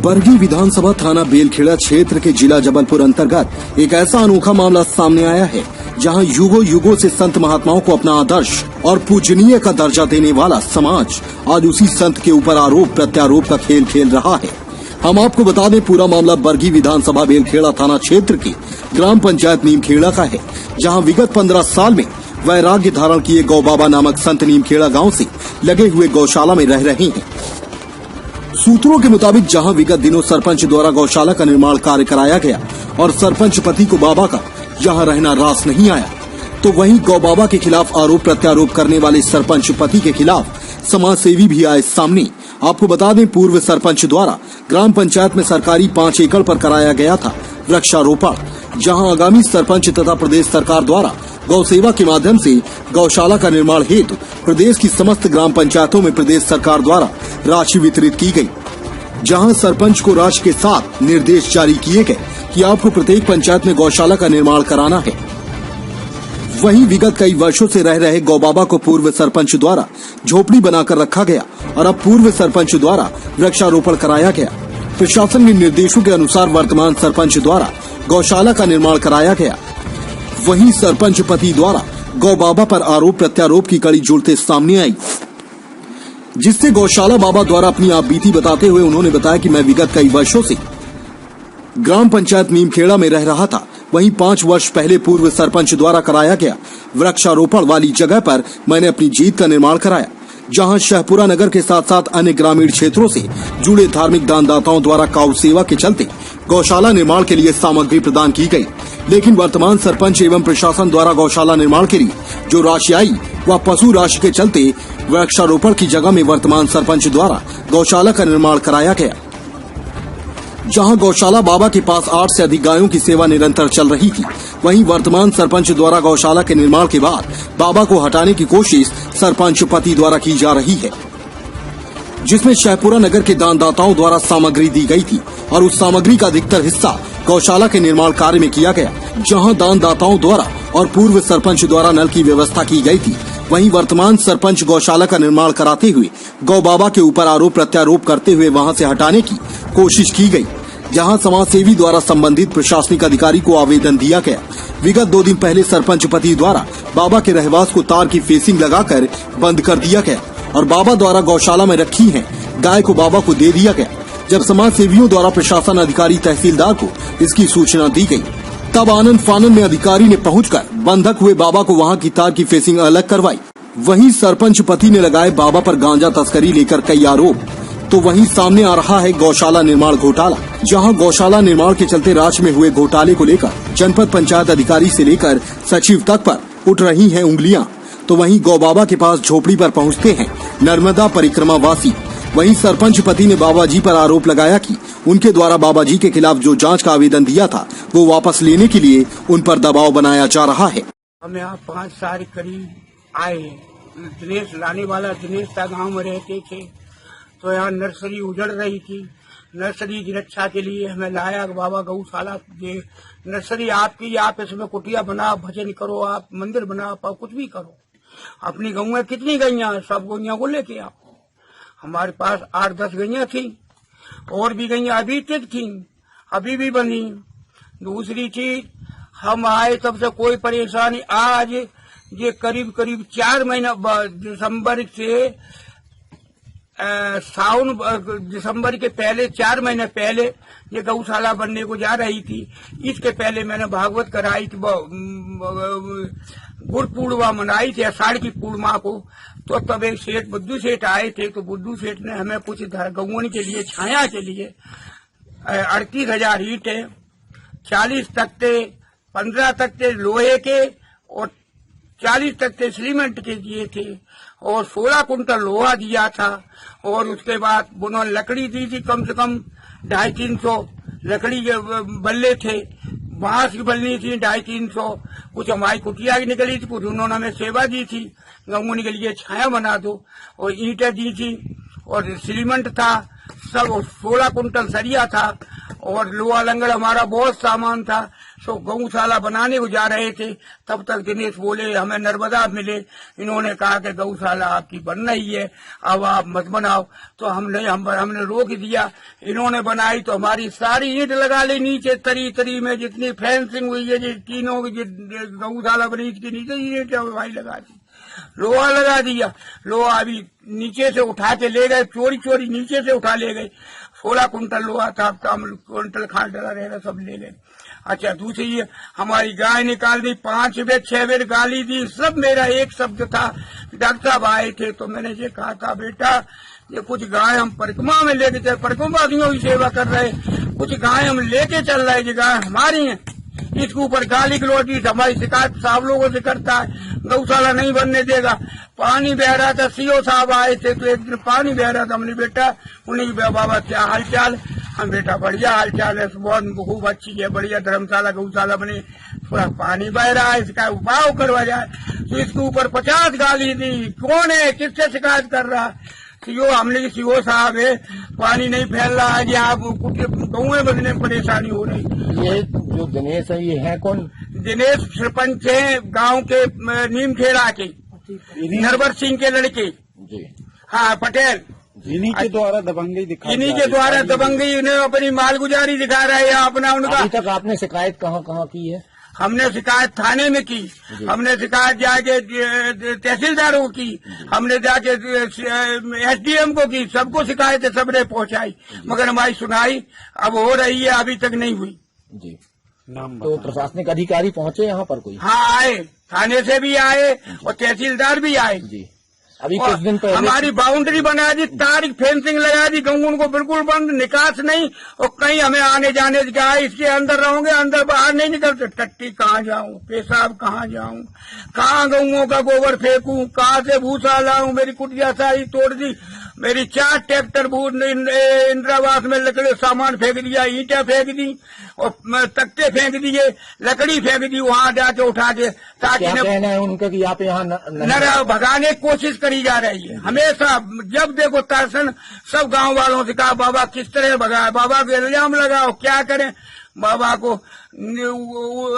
बरगी विधानसभा थाना बेलखेड़ा क्षेत्र के जिला जबलपुर अंतर्गत एक ऐसा अनोखा मामला सामने आया है जहां युगों युगों से संत महात्माओं को अपना आदर्श और पूजनीय का दर्जा देने वाला समाज आज उसी संत के ऊपर आरोप प्रत्यारोप का खेल खेल रहा है। हम आपको बता दें, पूरा मामला बरगी विधानसभा बेलखेड़ा थाना क्षेत्र की ग्राम पंचायत नीमखेड़ा का है, जहां विगत 15 साल में वैराग्य धारण किए गौ बाबा नामक संत नीमखेड़ा गांव से लगे हुए गौशाला में रह रहे हैं। सूत्रों के मुताबिक जहां विगत दिनों सरपंच द्वारा गौशाला का निर्माण कार्य कराया गया और सरपंच पति को बाबा का यहां रहना रास नहीं आया, तो वहीं गौ बाबा के खिलाफ आरोप प्रत्यारोप करने वाले सरपंच पति के खिलाफ समाज सेवी भी आए सामने। आपको बता दें, पूर्व सरपंच द्वारा ग्राम पंचायत में सरकारी 5 एकड़ पर कराया गया था वृक्षारोपण, जहां आगामी सरपंच तथा प्रदेश सरकार द्वारा गौ सेवा के माध्यम से गौशाला का निर्माण हेतु प्रदेश की समस्त ग्राम पंचायतों में प्रदेश सरकार द्वारा राशि वितरित की गई, जहां सरपंच को राशि के साथ निर्देश जारी किए गए कि आपको प्रत्येक पंचायत में गौशाला का निर्माण कराना है। वहीं विगत कई वर्षों से रह रहे गौ बाबा को पूर्व सरपंच द्वारा झोपड़ी बनाकर रखा गया और अब पूर्व सरपंच द्वारा वृक्षारोपण कराया गया। प्रशासन के निर्देशों के अनुसार वर्तमान सरपंच द्वारा गौशाला का निर्माण कराया गया। वहीं सरपंच पति द्वारा गौ बाबा पर आरोप प्रत्यारोप की कड़ी जुड़ते सामने आई, जिससे गौशाला बाबा द्वारा अपनी आप बीती बताते हुए उन्होंने बताया कि मैं विगत कई वर्षों से ग्राम पंचायत नीमखेड़ा में रह रहा था। वहीं 5 वर्ष पहले पूर्व सरपंच द्वारा कराया गया वृक्षारोपण वाली जगह पर मैंने अपनी जीत का निर्माण कराया, जहां शाहपुरा नगर के साथ साथ अन्य ग्रामीण क्षेत्रों से जुड़े धार्मिक दानदाताओं द्वारा गौ सेवा के चलते गौशाला निर्माण के लिए सामग्री प्रदान की गई। लेकिन वर्तमान सरपंच एवं प्रशासन द्वारा गौशाला निर्माण के लिए जो राशि आई वह पशु राशि के चलते वृक्षारोपण की जगह में वर्तमान सरपंच द्वारा गौशाला का निर्माण कराया गया, जहां गौशाला बाबा के पास 8 से अधिक गायों की सेवा निरंतर चल रही थी। वहीं वर्तमान सरपंच द्वारा गौशाला के निर्माण के बाद बाबा को हटाने की कोशिश सरपंच पति द्वारा की जा रही है, जिसमें शाहपुरा नगर के दानदाताओं द्वारा सामग्री दी गई थी और उस सामग्री का अधिकतर हिस्सा गौशाला के निर्माण कार्य में किया गया, जहां दानदाताओं द्वारा और पूर्व सरपंच द्वारा नल की व्यवस्था की गई थी। वहीं वर्तमान सरपंच गौशाला का निर्माण कराते हुए गौ बाबा के ऊपर आरोप प्रत्यारोप करते हुए वहां से हटाने की कोशिश की गई, जहां समाज सेवी द्वारा संबंधित प्रशासनिक अधिकारी को आवेदन दिया गया। विगत 2 दिन पहले सरपंच पति द्वारा बाबा के रहवास को तार की फेसिंग लगाकर बंद कर दिया गया और बाबा द्वारा गौशाला में रखी है गाय को बाबा को दे दिया गया। जब समाज सेवियों द्वारा प्रशासन अधिकारी तहसीलदार को इसकी सूचना दी गई, तब आनंद फानन में अधिकारी ने पहुंचकर बंधक हुए बाबा को वहां की तार की फेसिंग अलग करवाई। वहीं सरपंच पति ने लगाए बाबा पर गांजा तस्करी लेकर कई आरोप। तो वहीं सामने आ रहा है गौशाला निर्माण घोटाला, जहां गौशाला निर्माण के चलते राज्य में हुए घोटाले को लेकर जनपद पंचायत अधिकारी से लेकर सचिव तक पर उठ रही हैं उंगलियां। तो वहीं गौ बाबा के पास झोपड़ी पर पहुंचते हैं नर्मदा परिक्रमा वासी। वहीं सरपंच पति ने बाबा जी पर आरोप लगाया कि उनके द्वारा बाबा जी के खिलाफ जो जांच का आवेदन दिया था वो वापस लेने के लिए उन पर दबाव बनाया जा रहा है। हम यहाँ 5 साल करीब आए। दिनेश लाने वाला दिनेश था, गाँव में रहते थे, तो यहाँ नर्सरी उजड़ रही थी। नर्सरी की रक्षा के लिए हमें लाया बाबा गौशाला दे नर्सरी आपकी, आप इसमें कुटिया बनाओ, भजन करो, आप मंदिर बनाओ, कुछ भी करो। अपनी गऊ में कितनी गैया, सब गैया को लेके आओ। हमारे पास 8-10 गैया थी और भी गैया अभी तक थी, अभी भी बनी। दूसरी चीज, हम आए तब से कोई परेशानी, आज ये करीब 4 महीना दिसंबर से दिसंबर के पहले 4 महीने पहले ये गौशाला बनने को जा रही थी। इसके पहले मैंने भागवत कराई थी, गुड़ पूर्णिमा मनाई थी आषाढ़ की पूर्णिमा को। तो तब एक सेठ बुद्धू सेठ आए थे, तो बुद्धू सेठ ने हमें कुछ गौवनी के लिए, छाया के लिए 38,000 ईंटें, 40 तख्ते, 15 तख्ते लोहे के और 40 तख्ते सीमेंट के दिए थे और 16 कुंटल लोहा दिया था। और उसके बाद उन्होंने लकड़ी दी थी, कम से कम 250-300 लकड़ी के बल्ले थे, बांस की बल्ली थी 250-300। कुछ हमारी कुटिया की निकली थी, कुछ उन्होंने हमें सेवा दी थी, गौवनी के लिए छाया बना दो, और ईंटें दी थी और सीमेंट था सब, 16 कुंटल सरिया था और लोहा लंगड़ हमारा बहुत सामान था। सो गौशाला बनाने को जा रहे थे, तब तक दिनेश बोले हमें नर्मदा मिले। इन्होंने कहा कि गौशाला आपकी बन रही है, अब आप मत बनाओ। तो हमने रोक दिया। इन्होंने बनाई तो हमारी सारी ईंट लगा ली नीचे, तरी तरी में जितनी फेंसिंग हुई है, तीनों की गौशाला बनी इसके नीचे ईंट भाई लगा दी, लोहा लगा दिया। लोहा अभी नीचे से उठा के ले गए, चोरी चोरी नीचे से उठा ले गए। 16 कुंटल लोहा था, कुंटल खाट डला रहेगा, सब ले गए। अच्छा, दूसरी हमारी गाय निकाल दी, 5 बेर 6 बेर गाली दी। सब मेरा एक शब्द था। डॉक्टर साहब आए थे तो मैंने ये कहा था, बेटा ये कुछ गाय हम परिक्रमा में लेके चल, परिक्रमावासियों की सेवा कर रहे, कुछ गाय हम लेके चल रहे, ये गाय हमारी है। इसके ऊपर गाली गलौटी, हमारी शिकायत साहब लोगों से करता है, गौशाला नहीं बनने देगा। पानी बह रहा था, सीओ साहब आए थे तो एक दिन पानी बह रहा था। हमने बेटा उन्हीं बाबा क्या हाल चाल? हम बेटा बढ़िया हाल चाल है, बहुत खूब अच्छी है, बढ़िया धर्मशाला गौशाला बनी, थोड़ा पानी बह रहा है, इसका उपाय करवा जाए। तो इसके ऊपर 50 गाली दी। कौन है, किससे शिकायत कर रहा? सीओ, हमने सीओ साहब है, पानी नहीं फैल रहा है, यहाँ गौएं बदने में परेशानी हो रही। ये जो दिनेश है, ये है कौन? दिनेश सरपंच है गांव के नीमखेड़ा के, नरवर सिंह के लड़के जी। हाँ, पटेल। इन्हीं के द्वारा दबंगई दिखा, इन्हीं के द्वारा दबंगई, इन्हें अपनी मालगुजारी दिखा रहे हैं अपना उनका। अभी तक आपने शिकायत कहाँ कहाँ की है? हमने शिकायत थाने में की, हमने शिकायत जाके तहसीलदारों को की, हमने जाके एसडीएम को की, सबको शिकायत सबने पहुंचाई, मगर हमारी सुनाई अब हो रही है, अभी तक नहीं हुई जी। तो प्रशासनिक अधिकारी पहुंचे यहाँ पर कोई? हाँ, आए, थाने से भी आए और तहसीलदार भी आए जी। अभी कुछ दिन पहले हमारी बाउंड्री बना दी, तारीख फेंसिंग लगा दी, गंगून को बिल्कुल बंद, निकास नहीं, और कहीं हमें आने जाने का, इसके अंदर रहोगे, अंदर बाहर नहीं निकलते। टट्टी कहाँ जाऊं, पेशाब कहाँ जाऊं, कहाँ गऊओं का गोबर फेंकूं, कहाँ से भूसा लाऊं? मेरी कुटिया सारी तोड़ दी, मेरी 4 ट्रैक्टर इंदिरावास में लकड़ी सामान फेंक दिया, ईंटें फेंक दी और तख्ते फेंक दिए, लकड़ी फेंक दी वहां जाके उठा के, ताकि कहना है उनका कि आप यहाँ न भगाने की कोशिश करी जा रही है। हमेशा जब देखो तारसन सब गांव वालों से कहा, बाबा किस तरह भगाए, बाबा को इल्जाम लगाओ, क्या करें? बाबा को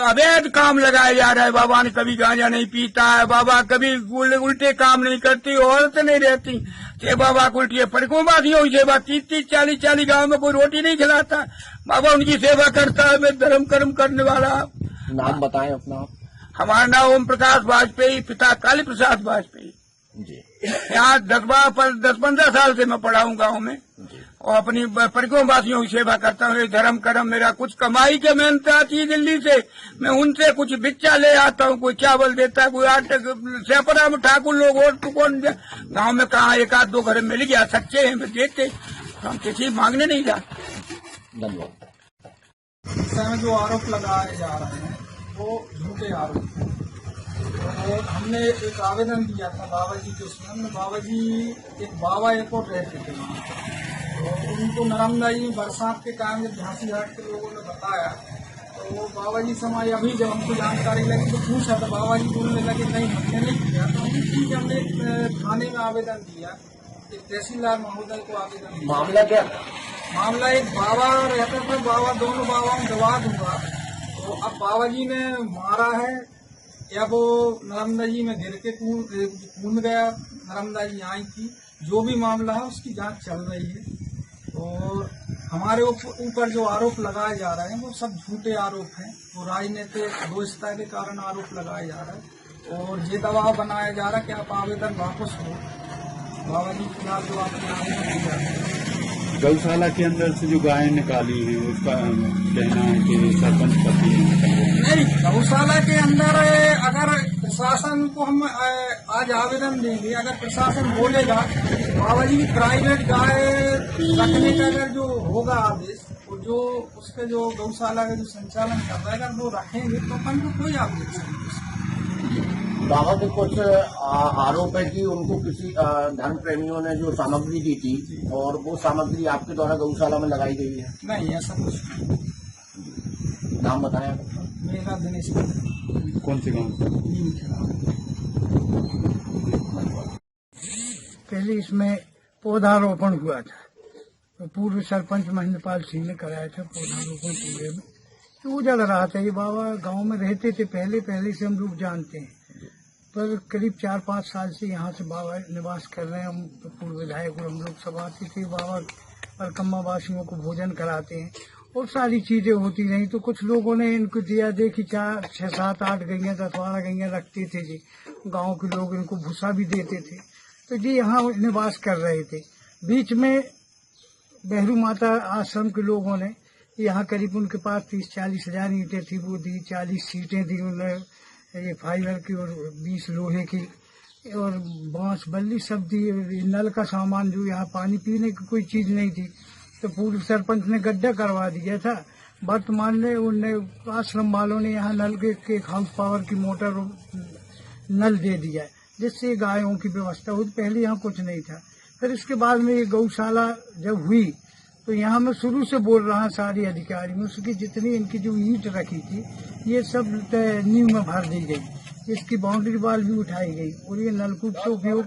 अवैध काम लगाया जा रहा है। बाबा ने कभी गांजा नहीं पीता है, बाबा कभी उल्टे काम नहीं करती, औरत नहीं रहती, ये बाबा को उल्टी परिक्रमावासियों की सेवा 30-30, 40-40 गांव में कोई रोटी नहीं खिलाता, बाबा उनकी सेवा करता है। मैं धर्म कर्म करने वाला। नाम बताएं अपना। हमारा नाम ओम प्रकाश वाजपेयी, पिता काली प्रसाद वाजपेयी जी। यहाँ 10-15 साल से मैं पढ़ा हूँ गाँव में और अपनी परिक्रमावासियों की सेवा करता हूँ। धर्म कर्म मेरा कुछ कमाई के मेहनत आती है दिल्ली से, मैं उनसे कुछ बिच्चा ले आता हूँ, कोई चावल देता है, कोई आटे, सेपरा में ठाकुर लोग और तो कौन गाँव में कहा 1-2 घर मिल गया, सच्चे हैं देते, हम किसी मांगने नहीं जाते। धन्यवाद। जो आरोप लगाए जा रहे हैं वो झूठे आरोप हैं। और हमने एक आवेदन दिया था बाबा जी के उसमें, बाबा जी एक बाबा एक और रहते थे, तो उनको नर्मदा जी बरसात के कारण जब झांसी घाट के लोगों ने बताया तो बाबा जी समय अभी जब हमको जानकारी लगी तो पूछा तो बाबा जी बोलने लगे नहीं हमने नहीं किया। तो ठीक है, हमने थाने में आवेदन दिया, एक तहसीलदार महोदय को आवेदन दिया। मामला क्या? मामला एक बाबा रहता था, बाबा दोनों बाबाओं में विवाद हुआ, तो अब बाबा जी ने मारा है या वो नर्मदा जी में गिर के कूद गया, नर्मदा जी आई थी, जो भी मामला है उसकी जांच चल रही है। और हमारे ऊपर जो आरोप लगाए जा रहे हैं वो सब झूठे आरोप हैं, वो राजनीतिक दोस्ता के कारण आरोप लगाए जा रहे हैं और ये दबाव बनाया जा रहा है कि आप आवेदन वापस हो। बाबा जी के खिलाफ जो आपने आवेदन दिया है, गौशाला के अंदर से जो गायें निकाली हैं उसका कहना है कि सरपंच पति नहीं, गौशाला के अंदर अगर प्रशासन को हम आज आवेदन देंगे, अगर प्रशासन बोलेगा बाबा जी की प्राइवेट गाय रखने का अगर जो होगा आदेश, तो जो उसके जो गौशाला का जो संचालन कर रहा है अगर वो रखेंगे तो अपन को कोई आवेदन नहीं। बाबा के कुछ आरोप है कि उनको किसी धर्म प्रेमियों ने जो सामग्री दी थी और वो सामग्री आपके द्वारा गौशाला में लगाई गई है। नहीं, ऐसा कुछ नहीं। नाम बताया? मेरा दिनेश। कौन से गाँव? पहले इसमें पौधारोपण हुआ था, तो पूर्व सरपंच महेंद्रपाल सिंह ने कराया था पौधारोपण पूरे में। तो वो ज्यादा रहा था। ये बाबा गांव में रहते थे पहले से हम लोग जानते हैं, पर करीब 4-5 साल से यहाँ से बाबा निवास कर रहे हैं। हम तो पूर्व विधायक और हम लोग सब आते थे। बाबा परिक्रमा वासियों को भोजन कराते हैं और सारी चीजें होती रही। तो कुछ लोगों ने इनको दिया दे कि 4, 6, 7, 8 गैया 10-12 गैया रखते थे जी। गांव के लोग इनको भूसा भी देते थे। तो जी यहाँ निवास कर रहे थे। बीच में बहरू माता आश्रम के लोगों ने यहाँ करीब उनके पास 30-40 हजार ईंटें थी, वो दी। 40 सीटें दी उन्होंने, ये फाइबर की और 20 लोहे की और बांस बल्ली सब दी। नल का सामान, जो यहाँ पानी पीने की कोई चीज नहीं थी, तो पूर्व सरपंच ने गड्ढा करवा दिया था। वर्तमान में उनने आश्रम वालों ने यहाँ नल के हाउस पावर की मोटर नल दे दिया है, जिससे गायों की व्यवस्था हुई। पहले यहाँ कुछ नहीं था। फिर इसके बाद में ये गौशाला जब हुई तो यहाँ मैं शुरू से बोल रहा हूँ, सारे अधिकारी में उसकी जितनी इनकी जो ईंट रखी थी ये सब नींव में भर दी गई। इसकी बाउंड्री वाल भी उठाई गई और ये नलकूप से उपयोग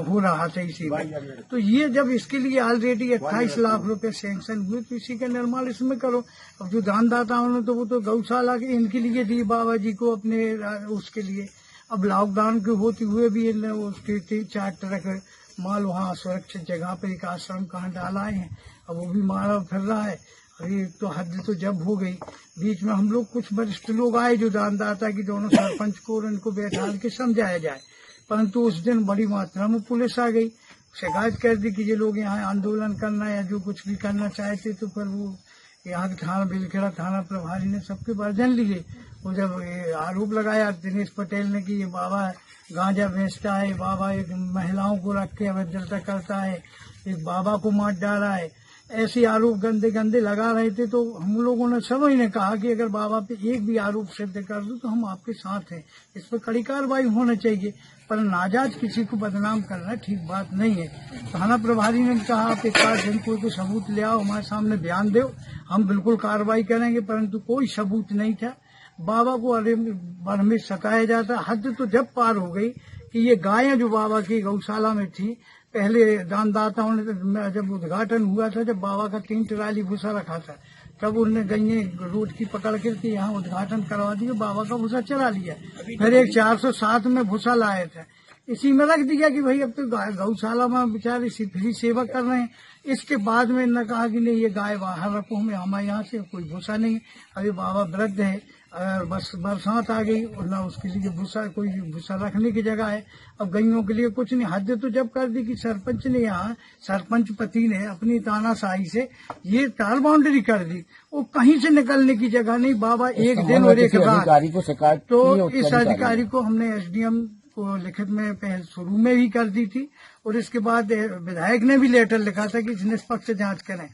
हो रहा था इसी में। तो ये जब इसके लिए ऑलरेडी 28 लाख रुपए सैंक्शन हुए, तो इसी का निर्माण इसमें करो। अब जो दानदाताओं ने तो वो तो गौशाला के इनके लिए दी बाबा जी को, अपने उसके लिए। अब लॉकडाउन के होते हुए भी इन उसके 4 ट्रक माल वहाँ सुरक्षित जगह पर एक आश्रम कहाँ डाला है। अब वो भी मारा फिर रहा है। अरे तो हद तो जब हो गई। बीच में हम लोग कुछ वरिष्ठ लोग आए जो दानदाता की दोनों सरपंच को और इनको बैठा के समझाया जाए, परंतु उस दिन बड़ी मात्रा में पुलिस आ गई, शिकायत कर दी कि ये लोग यहाँ आंदोलन करना या जो कुछ भी करना चाहते। तो फिर वो यहाँ के थाना बेलखेड़ा थाना प्रभारी ने सबके वर्जन लिए। वो जब आरोप लगाया दिनेश पटेल ने कि ये बाबा गांजा बेचता है, बाबा एक महिलाओं को रख के अभद्रता करता है, एक बाबा को मार डाला है, ऐसे आरोप गंदे गंदे लगा रहे थे। तो हम लोगों ने सभी ने कहा कि अगर बाबा पे एक भी आरोप सिद्ध कर दो तो हम आपके साथ हैं, इस पर कड़ी कार्रवाई होना चाहिए। पर नाजायज किसी को बदनाम करना ठीक बात नहीं है। थाना प्रभारी ने कहा आप एक बार दिन कोई सबूत ले आओ, हमारे सामने बयान दो, हम बिल्कुल कार्रवाई करेंगे। परंतु कोई सबूत नहीं था। बाबा को अरे वन में सताया जाता। हद तो जब पार हो गई कि ये गायें जो बाबा की गौशाला में थी, पहले दानदाताओं ने जब उद्घाटन हुआ था, जब बाबा का 3 ट्राली भूसा रखा था, तब उनने गईए रोड की पकड़ करके यहाँ उद्घाटन करवा दिया, बाबा का भूसा चला लिया। फिर एक 407 में भूसा लाया था, इसी में रख दिया कि भाई अब तो गौशाला में बेचारे फ्री सेवा कर रहे हैं। इसके बाद में इन्होंने कहा कि नहीं ये गाय बाहर रखो, हमारे यहाँ से कोई भूसा नहीं। अभी बाबा वृद्ध है, बस बरसात आ गई और ना उसके लिए भूसा, कोई भूसा रखने की जगह है। अब गईयों के लिए कुछ नहीं। हद तो जब कर दी कि सरपंच ने यहाँ सरपंच पति ने अपनी तानाशाही से ये तार बाउंड्री कर दी, वो कहीं से निकलने की जगह नहीं। बाबा एक दिन और एक रात, तो इस अधिकारी को हमने SDM को लिखित में पहले शुरू में ही कर दी थी और इसके बाद विधायक ने भी लेटर लिखा था कि निष्पक्ष जांच करें।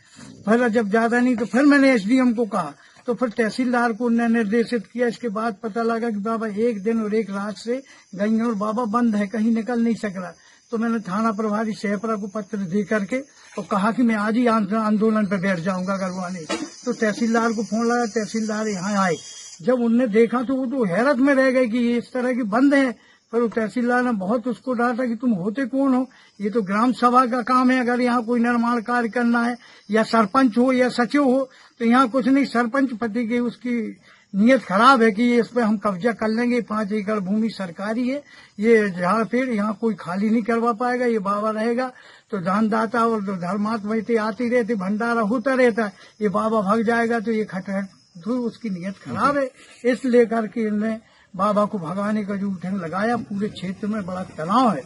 फिर जब ज्यादा नहीं तो फिर मैंने SDM को कहा, तो फिर तहसीलदार को उन्होंने निर्देशित किया। इसके बाद पता लगा कि बाबा एक दिन और एक रात से गई और बाबा बंद है, कहीं निकल नहीं सक रहा। तो मैंने थाना प्रभारी शेहपरा को पत्र दे करके और कहा कि मैं आज ही आंदोलन पर बैठ जाऊंगा अगर वो आने। तो तहसीलदार को फोन लगा, तहसीलदार यहाँ आए। जब उनने देखा तो वो तो हैरत में रह गए कि ये इस तरह की बंद है। पर वो तहसीलदार ने बहुत उसको डांटा कि तुम होते कौन हो, ये तो ग्राम सभा का काम है। अगर यहाँ कोई निर्माण कार्य करना है, या सरपंच हो या सचिव हो, तो यहाँ कुछ नहीं। सरपंच पति की उसकी नीयत खराब है कि इस पे हम कब्जा कर लेंगे। 5 एकड़ भूमि सरकारी है, ये झाड़ पेड़ यहाँ कोई खाली नहीं करवा पाएगा, ये बाबा रहेगा। तो दानदाता और धर्मात्मा आते रहते, भंडारा होता रहता है, ये बाबा भाग जाएगा तो ये खटखट, तो उसकी नीयत खराब है। इसलिए करके इनने बाबा को भगाने का जो उठन लगाया। पूरे क्षेत्र में बड़ा तनाव है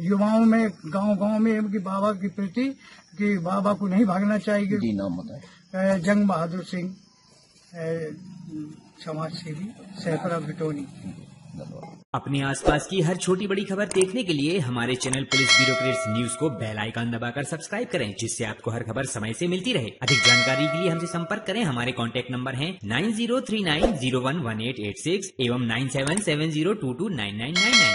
युवाओं में, गांव-गांव में कि बाबा के प्रति कि बाबा को नहीं भागना चाहिए। जी नाम बताएं। जंग बहादुर सिंह, समाज सेवी, शेहपरा बिटोनी। अपने आसपास की हर छोटी बड़ी खबर देखने के लिए हमारे चैनल पुलिस ब्यूरोक्रेट्स न्यूज को बेल आइकन दबाकर सब्सक्राइब करें, जिससे आपको हर खबर समय से मिलती रहे। अधिक जानकारी के लिए हमसे संपर्क करें। हमारे कॉन्टैक्ट नंबर हैं 9039011886 एवं 9770229999।